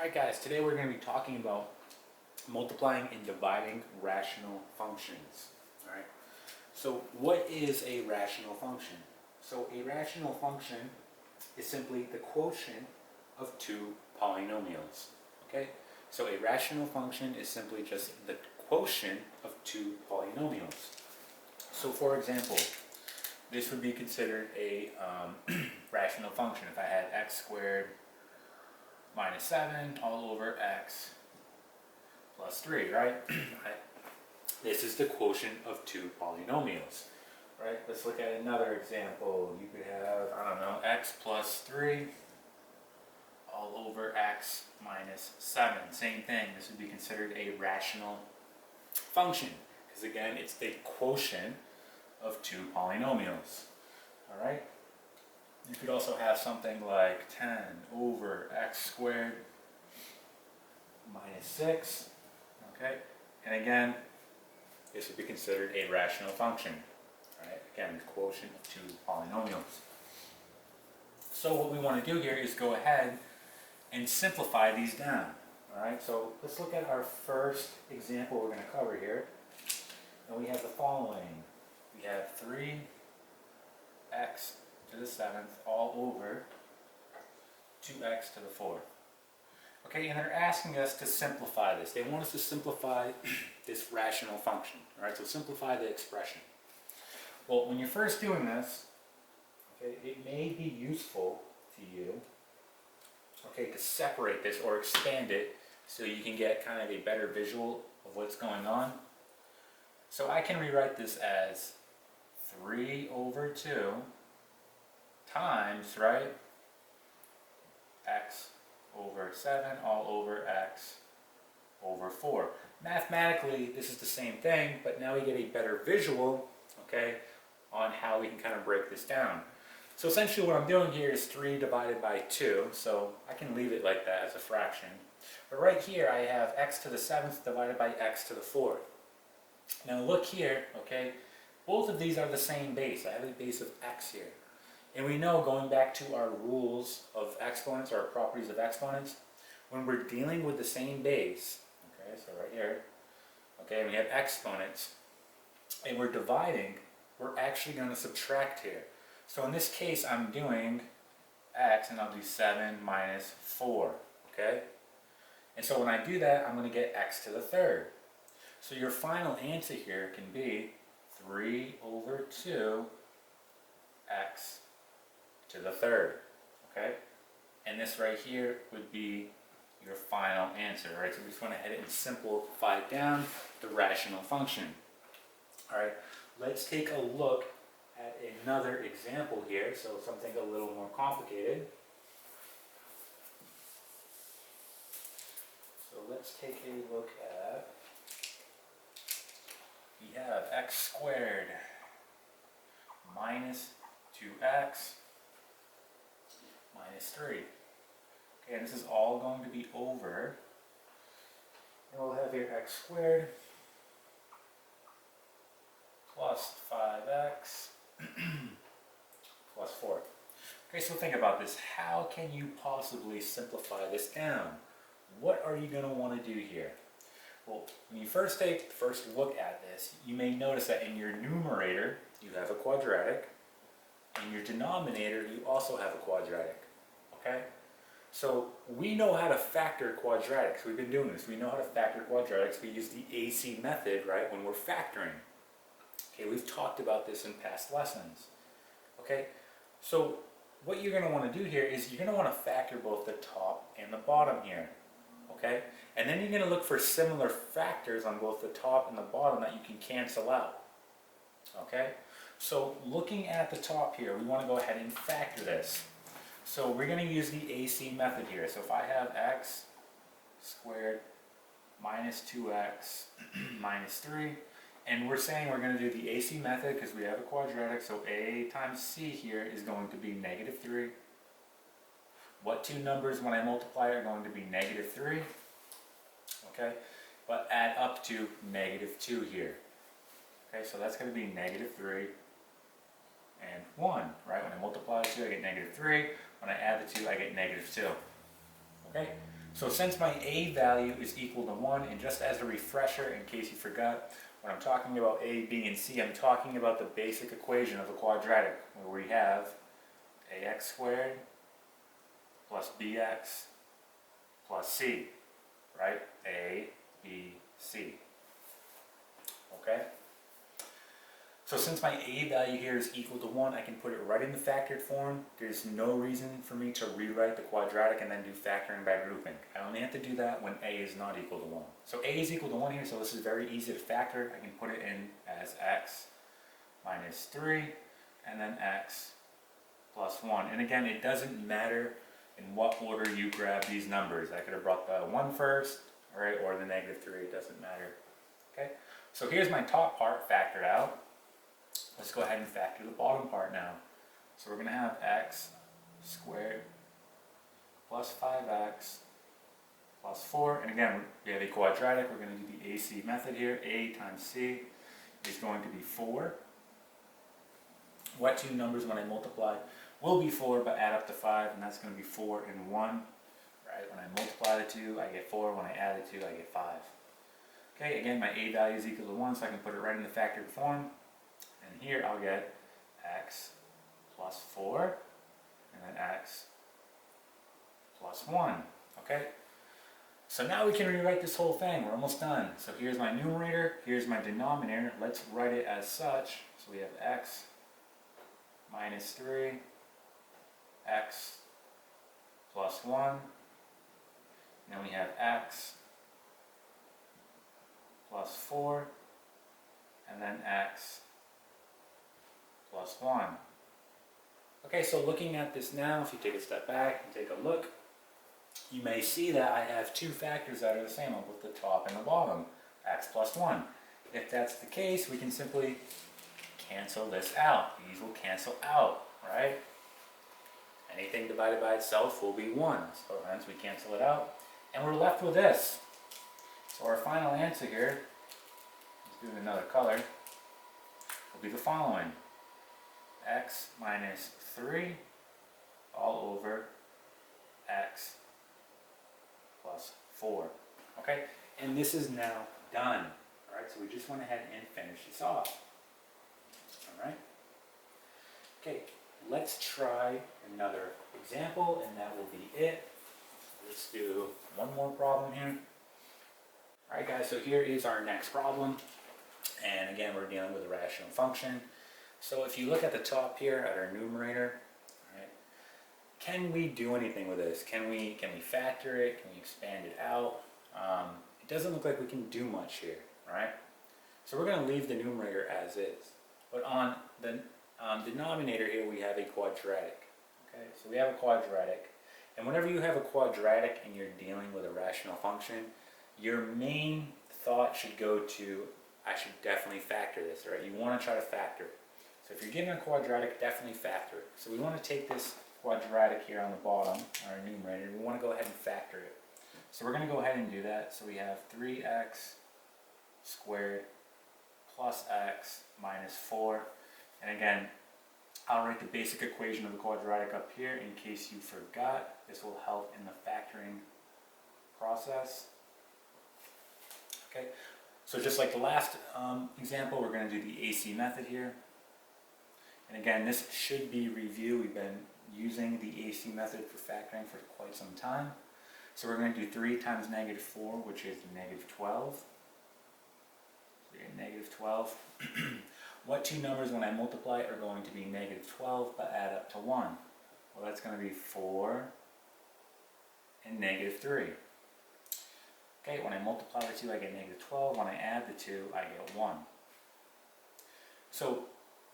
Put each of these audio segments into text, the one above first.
Alright guys, today we're going to be talking about multiplying and dividing rational functions. Alright, so what is a rational function? So a rational function is simply the quotient of two polynomials. Okay, so a rational function is simply just the quotient of two polynomials. So for example, this would be considered a rational function if I had x squared minus 7 all over x plus 3, right? This is the quotient of two polynomials, right? Let's look at another example. You could have, I don't know, x plus 3 all over x minus 7. Same thing, this would be considered a rational function, because again, it's the quotient of two polynomials, all right? You could also have something like 10 over x squared minus 6, okay? And again, this would be considered a rational function, right? Again, the quotient of two polynomials. So what we want to do here is go ahead and simplify these down, all right? So let's look at our first example we're going to cover here. And we have the following. We have 3x to the 7th all over 2x to the 4th. Okay, and they're asking us to simplify this. They want us to simplify this rational function. All right, so simplify the expression. Well, when you're first doing this, okay, it may be useful to you, okay, to separate this or expand it so you can get kind of a better visual of what's going on. So I can rewrite this as 3 over 2 times, right, x over 7 all over x over 4. Mathematically, this is the same thing, but now we get a better visual, okay, on how we can kind of break this down. So essentially what I'm doing here is 3 divided by 2, so I can leave it like that as a fraction. But right here I have x to the 7th divided by x to the 4th. Now look here, okay, both of these are the same base. I have a base of x here. And we know, going back to our rules of exponents, our properties of exponents, when we're dealing with the same base, okay, so right here, okay, we have exponents, and we're dividing, we're actually going to subtract here. So in this case, I'm doing x, and I'll do 7 minus 4, okay? And so when I do that, I'm going to get x to the 3rd. So your final answer here can be 3 over 2 x to the 3rd, okay? And this right here would be your final answer, right? So we just went ahead and simplified down the rational function. All right, let's take a look at another example here, so something a little more complicated. So let's take a look at, we have x squared minus 2x minus 3. Okay, and this is all going to be over, and we'll have here x squared plus 5x plus 4. Okay, so think about this. How can you possibly simplify this down? What are you going to want to do here? Well, when you first take the first look at this, you may notice that in your numerator, you have a quadratic. In your denominator, you also have a quadratic. Okay? So we know how to factor quadratics. We've been doing this. We know how to factor quadratics. We use the AC method, right, when we're factoring. Okay, we've talked about this in past lessons. Okay? So what you're going to want to do here is you're going to want to factor both the top and the bottom here. Okay? And then you're going to look for similar factors on both the top and the bottom that you can cancel out. Okay? So looking at the top here, we want to go ahead and factor this. So we're going to use the AC method here. So if I have x squared minus 2x minus 3, and we're saying we're going to do the AC method because we have a quadratic, so a times c here is going to be negative 3. What two numbers when I multiply are going to be negative 3? Okay, but add up to negative 2 here. Okay, so that's going to be negative 3 and 1, right? When I multiply the 2, I get negative 3. When I add the 2, I get negative 2. Okay, So since my a value is equal to 1, and just as a refresher in case you forgot, when I'm talking about a, b, and c, I'm talking about the basic equation of a quadratic, where we have ax squared plus bx plus c, right? A, b, c. Okay? So since my a value here is equal to 1, I can put it right in the factored form. There's no reason for me to rewrite the quadratic and then do factoring by grouping. I only have to do that when a is not equal to 1. So a is equal to 1 here, so this is very easy to factor. I can put it in as x minus 3, and then x plus 1. And again, it doesn't matter in what order you grab these numbers. I could have brought the 1 first, right, or the negative 3, it doesn't matter. Okay, so here's my top part factored out. Let's go ahead and factor the bottom part now. So we're going to have x squared plus 5x plus 4. And again, we have a quadratic. We're going to do the AC method here. A times c is going to be 4. What two numbers when I multiply will be 4, but add up to 5, and that's going to be 4 and 1. Right? When I multiply the two, I get 4. When I add the two, I get 5. Okay, again, my a value is equal to 1, so I can put it right in the factored form. And here I'll get x plus 4, and then x plus 1. Okay? So now we can rewrite this whole thing. We're almost done. So here's my numerator, here's my denominator. Let's write it as such. So we have x minus 3, x plus 1. And then we have x plus 4, and then x plus 1. Okay, so looking at this now, if you take a step back and take a look, you may see that I have two factors that are the same on both the top and the bottom, x plus 1. If that's the case, we can simply cancel this out. These will cancel out, right? Anything divided by itself will be 1. So hence we cancel it out, and we're left with this. So our final answer here, let's do another color, will be the following. X minus 3 all over x plus 4. Okay, and this is now done. Alright, so we just went ahead and finished this off. Alright. Okay, let's try another example, and that will be it. Let's do one more problem here. Alright guys, so here is our next problem. And again, we're dealing with a rational function. So if you look at the top here at our numerator, right, can we do anything with this? Can we factor it? Can we expand it out? It doesn't look like we can do much here, right? So we're going to leave the numerator as is. But on the denominator here, we have a quadratic. Okay, so we have a quadratic. And whenever you have a quadratic and you're dealing with a rational function, your main thought should go to, I should definitely factor this, right? You want to try to factor it. So if you're given a quadratic, definitely factor it. So we want to take this quadratic here on the bottom, our numerator, we want to go ahead and factor it. So we're going to go ahead and do that. So we have 3x squared plus x minus 4. And again, I'll write the basic equation of the quadratic up here in case you forgot. This will help in the factoring process. Okay, so just like the last example, we're going to do the AC method here. And again, this should be reviewed. We've been using the AC method for factoring for quite some time. So we're going to do 3 times negative 4, which is negative 12. So we get negative 12. What two numbers when I multiply are going to be negative 12 but add up to 1? Well, that's going to be 4 and negative 3. Okay, when I multiply the two, I get negative 12. When I add the two, I get 1. So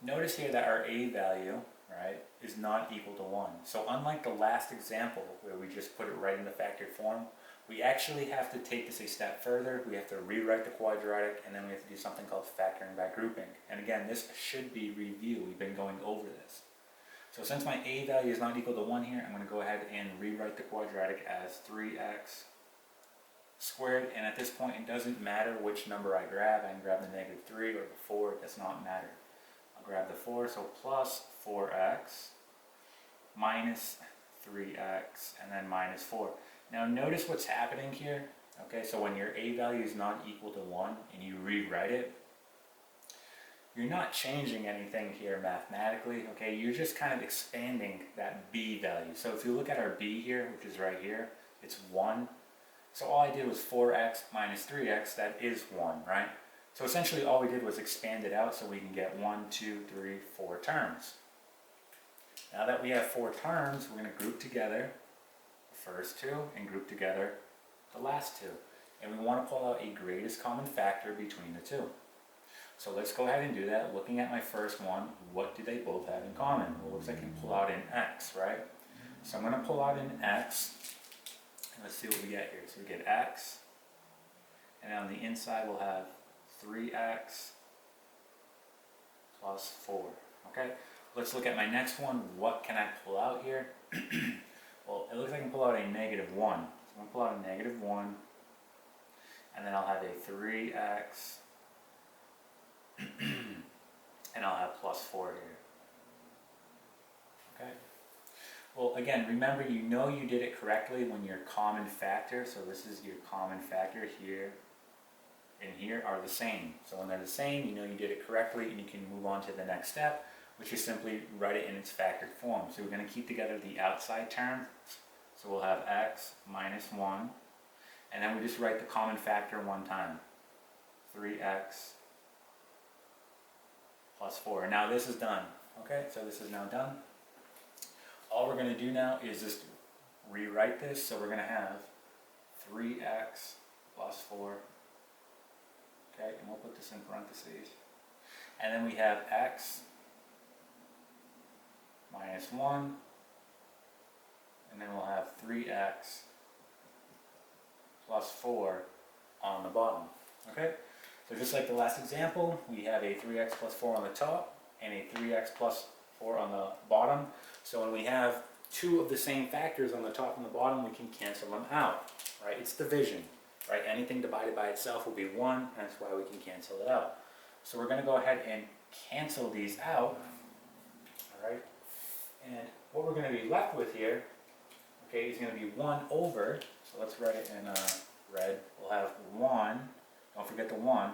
notice here that our a value, right, is not equal to 1. So unlike the last example where we just put it right in the factored form, we actually have to take this a step further. We have to rewrite the quadratic, and then we have to do something called factoring by grouping. And again, this should be reviewed. We've been going over this. So since my a value is not equal to 1 here, I'm going to go ahead and rewrite the quadratic as 3x squared. And at this point, it doesn't matter which number I grab. I can grab the negative 3 or the 4. It does not matter. Grab the 4, so plus 4x minus 3x and then minus 4. Now notice what's happening here. Okay, so when your a value is not equal to 1 and you rewrite it, you're not changing anything here mathematically, okay? You're just kind of expanding that b value. So if you look at our b here, which is right here, it's 1. So all I did was 4x minus 3x, that is 1, right? So essentially all we did was expand it out so we can get 1, 2, 3, 4 terms. Now that we have 4 terms, we're going to group together the first 2 and group together the last 2. And we want to pull out a greatest common factor between the 2. So let's go ahead and do that. Looking at my first one, what do they both have in common? Well, it looks like I can pull out an x, right? So I'm going to pull out an x. And let's see what we get here. So we get x. And on the inside we'll have 3x plus 4. Okay? Let's look at my next one. What can I pull out here? Well, it looks like I can pull out a negative 1. So I'm going to pull out a negative 1. And then I'll have a 3x. And I'll have plus 4 here. Okay? Well, again, remember, you know you did it correctly when your common factor, so this is your common factor here and here, are the same. So when they're the same, you know you did it correctly and you can move on to the next step, which is simply write it in its factored form. So we're going to keep together the outside term. So we'll have x minus 1, and then we just write the common factor one time. 3x plus 4. Now this is done. Okay, so this is now done. All we're going to do now is just rewrite this. So we're going to have 3x plus 4. Okay, and we'll put this in parentheses. And then we have x minus 1. And then we'll have 3x plus 4 on the bottom. Okay? So just like the last example, we have a 3x plus 4 on the top and a 3x plus 4 on the bottom. So when we have two of the same factors on the top and the bottom, we can cancel them out, right? It's division, right? Anything divided by itself will be 1, and that's why we can cancel it out. So we're going to go ahead and cancel these out, all right? And what we're going to be left with here, okay, is going to be 1 over, so let's write it in red. We'll have 1, don't forget the 1,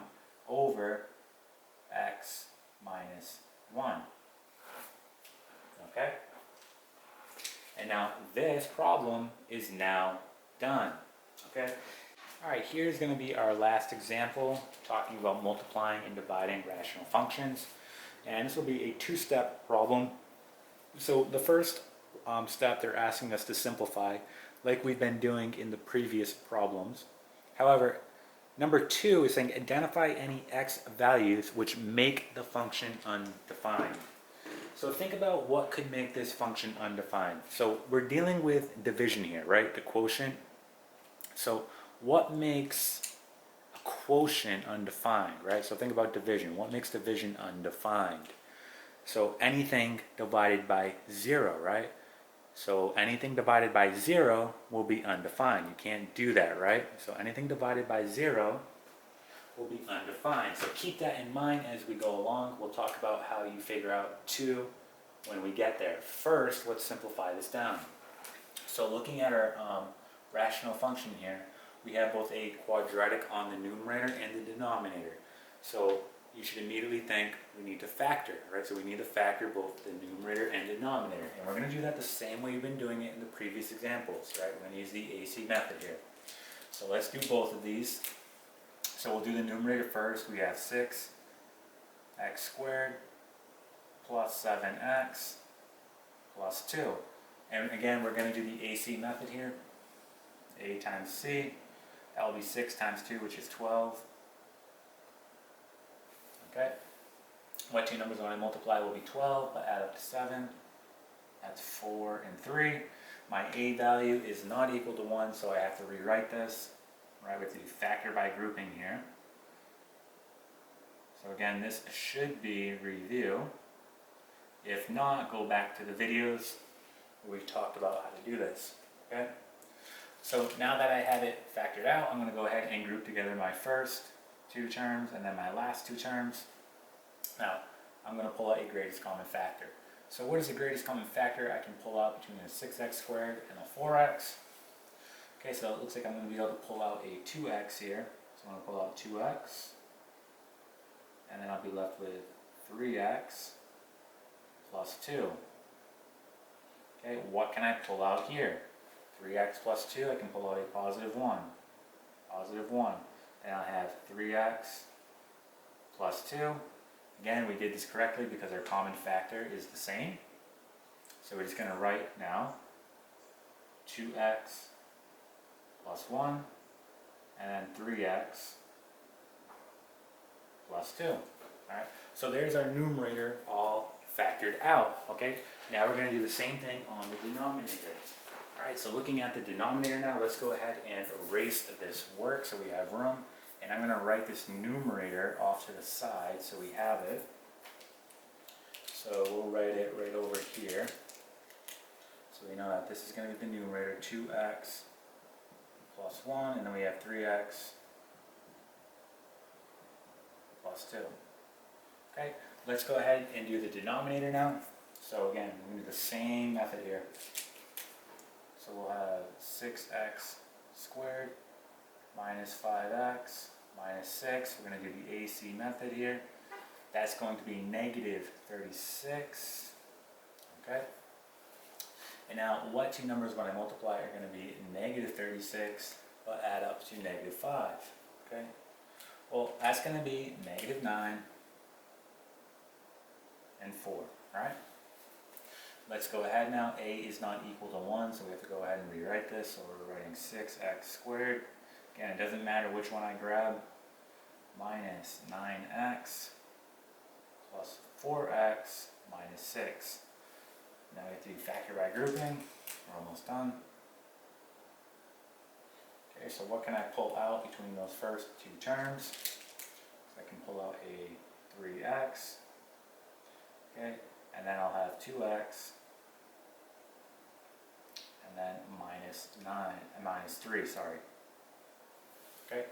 over x minus 1. Okay? And now this problem is now done. Okay? Alright, here's going to be our last example, talking about multiplying and dividing rational functions. And this will be a two-step problem. So the first step, they're asking us to simplify, like we've been doing in the previous problems. However, number 2 is saying identify any x values which make the function undefined. So think about what could make this function undefined. So we're dealing with division here, right? The quotient. So what makes a quotient undefined, right? So think about division. What makes division undefined? So anything divided by 0, right? So anything divided by 0 will be undefined. You can't do that, right? So anything divided by 0 will be undefined. So keep that in mind as we go along. We'll talk about how you figure out 2 when we get there. First, let's simplify this down. So looking at our rational function here, we have both a quadratic on the numerator and the denominator. So you should immediately think we need to factor, right? So we need to factor both the numerator and denominator. And we're going to do that the same way we've been doing it in the previous examples, right? We're going to use the AC method here. So let's do both of these. So we'll do the numerator first. We have 6x squared plus 7x plus 2. And again, we're going to do the AC method here. A times C. That will be 6 times 2, which is 12. Okay. What two numbers when I multiply will be 12, but add up to 7. That's 4 and 3. My A value is not equal to 1, so I have to rewrite this. Right, we have to do factor by grouping here. So again, this should be review. If not, go back to the videos where we've talked about how to do this. Okay. So now that I have it factored out, I'm going to go ahead and group together my first 2 terms and then my last 2 terms. Now, I'm going to pull out a greatest common factor. So what is the greatest common factor I can pull out between a 6x squared and a 4x? Okay, so it looks like I'm going to be able to pull out a 2x here. So I'm going to pull out 2x, and then I'll be left with 3x plus 2. Okay, what can I pull out here? 3x plus 2, I can pull out a positive 1. Positive 1. Then I'll have 3x plus 2. Again, we did this correctly because our common factor is the same. So we're just going to write now 2x plus 1, and then 3x plus 2. Alright, so there's our numerator all factored out. Okay, now we're going to do the same thing on the denominator. Alright, so looking at the denominator now, let's go ahead and erase this work so we have room. And I'm going to write this numerator off to the side so we have it. So we'll write it right over here. So we know that this is going to be the numerator, 2x plus 1, and then we have 3x plus 2. Okay, let's go ahead and do the denominator now. So again, we're going to do the same method here. So we'll have 6x squared minus 5x minus 6. We're going to do the AC method here. That's going to be negative 36. Okay. And now what two numbers when I multiply are going to be negative 36 but add up to negative 5. Okay. Well, that's going to be negative 9 and 4. Right? Let's go ahead now. A is not equal to 1, so we have to go ahead and rewrite this. So we're writing 6x squared. Again, it doesn't matter which one I grab. Minus 9x plus 4x minus 6. Now we have to do factor by grouping. We're almost done. Okay, so what can I pull out between those first two terms? So I can pull out a 3x. Okay, and then I'll have 2x. And then minus 3, sorry. Okay,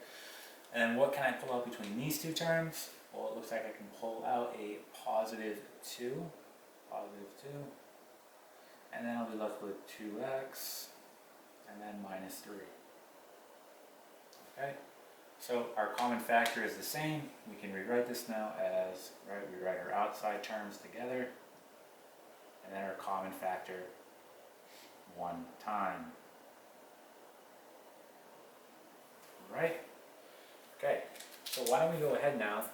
and then what can I pull out between these two terms? Well, it looks like I can pull out a positive 2, and then I'll be left with 2x, and then minus 3. Okay, so our common factor is the same. We can rewrite this now as, right, we write our outside terms together, and then our common factor one time. Right? Okay, so why don't we go ahead now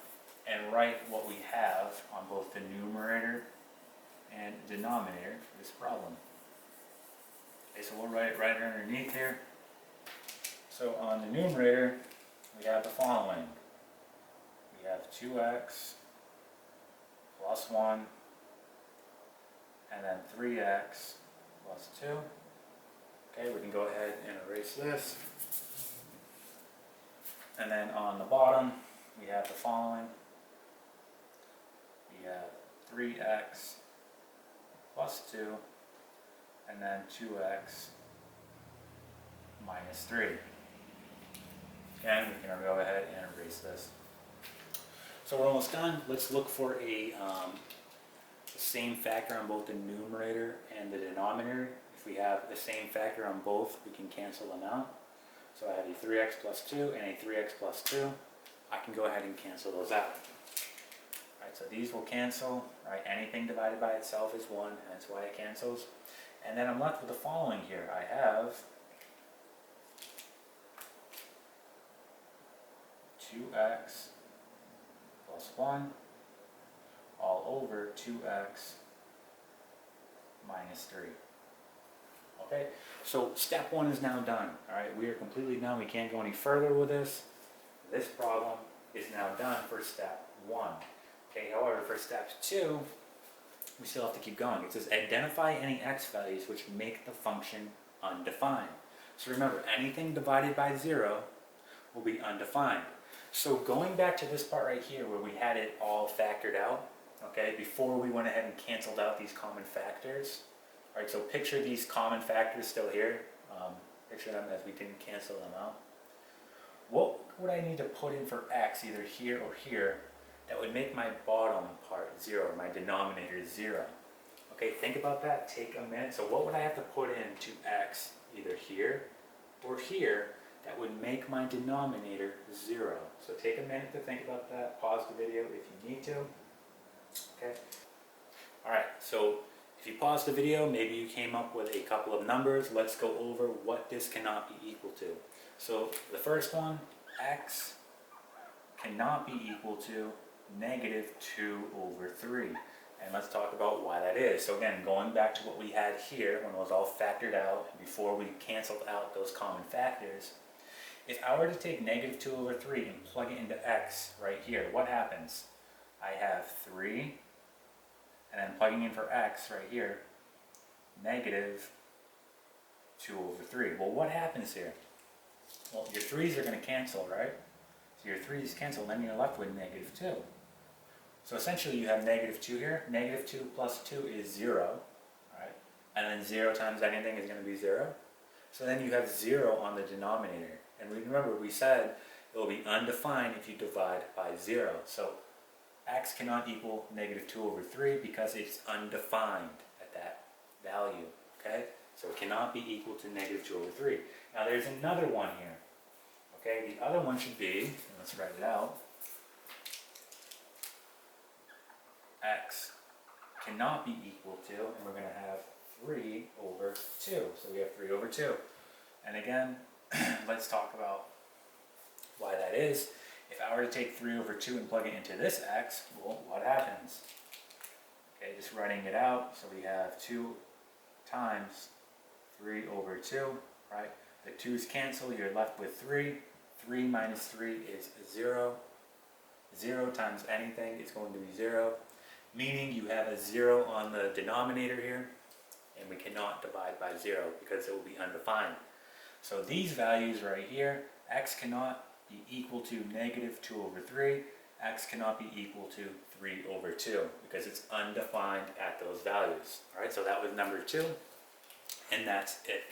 and write what we have on both the numerator and denominator for this problem. Okay, so we'll write it right underneath here. So on the numerator, we have the following. We have 2x plus 1, and then 3x plus 2. Okay, we can go ahead and erase this. And then on the bottom, we have the following. We have 3x plus 2, and then 2x minus 3. And we can go ahead and erase this. So we're almost done. Let's look for the same factor on both the numerator and the denominator. If we have the same factor on both, we can cancel them out. So I have a 3x plus 2 and a 3x plus 2. I can go ahead and cancel those out. Right, so these will cancel. Right, anything divided by itself is 1, and that's why it cancels. And then I'm left with the following here. I have 2x plus 1 all over 2x minus 3. Okay, so step 1 is now done. Alright, we are completely done. We can't go any further with this. This problem is now done for step 1. Okay, however, for step 2, we still have to keep going. It says identify any x values which make the function undefined. So remember, anything divided by 0 will be undefined. So going back to this part right here where we had it all factored out, okay, before we went ahead and canceled out these common factors. Alright, so picture these common factors still here. Picture them as we didn't cancel them out. What would I need to put in for x, either here or here, that would make my bottom part 0, or my denominator 0? Okay, think about that. Take a minute. So what would I have to put in to x, either here or here that would make my denominator 0? So take a minute to think about that. Pause the video if you need to. Okay. Alright, so if you pause the video, maybe you came up with a couple of numbers. Let's go over what this cannot be equal to. So the first one, x cannot be equal to negative 2 over 3. And let's talk about why that is. So again, going back to what we had here when it was all factored out, before we canceled out those common factors, if I were to take negative 2 over 3 and plug it into x right here, what happens? I have 3, and then plugging in for x right here, negative 2 over 3. Well, what happens here? Well, your 3's are going to cancel, right? So your 3's cancel, and then you're left with negative 2. So essentially you have negative 2 here. Negative 2 plus 2 is 0, right? And then 0 times anything is going to be 0. So then you have 0 on the denominator. And remember, we said it will be undefined if you divide by 0. So x cannot equal negative 2 over 3 because it's undefined at that value, okay? So it cannot be equal to negative 2 over 3. Now there's another one here, okay? The other one should be, let's write it out, x cannot be equal to, and we're going to have 3 over 2. So we have 3 over 2. And again, let's talk about why that is. If I were to take 3 over 2 and plug it into this x, well, what happens? Okay, just writing it out, so we have 2 times 3 over 2, right? The 2's cancel, you're left with 3. 3 minus 3 is 0. 0 times anything is going to be 0, meaning you have a 0 on the denominator here, and we cannot divide by 0 because it will be undefined. So these values right here, x cannot be equal to negative 2 over 3, x cannot be equal to 3 over 2 because it's undefined at those values. Alright, so that was number 2, and that's it.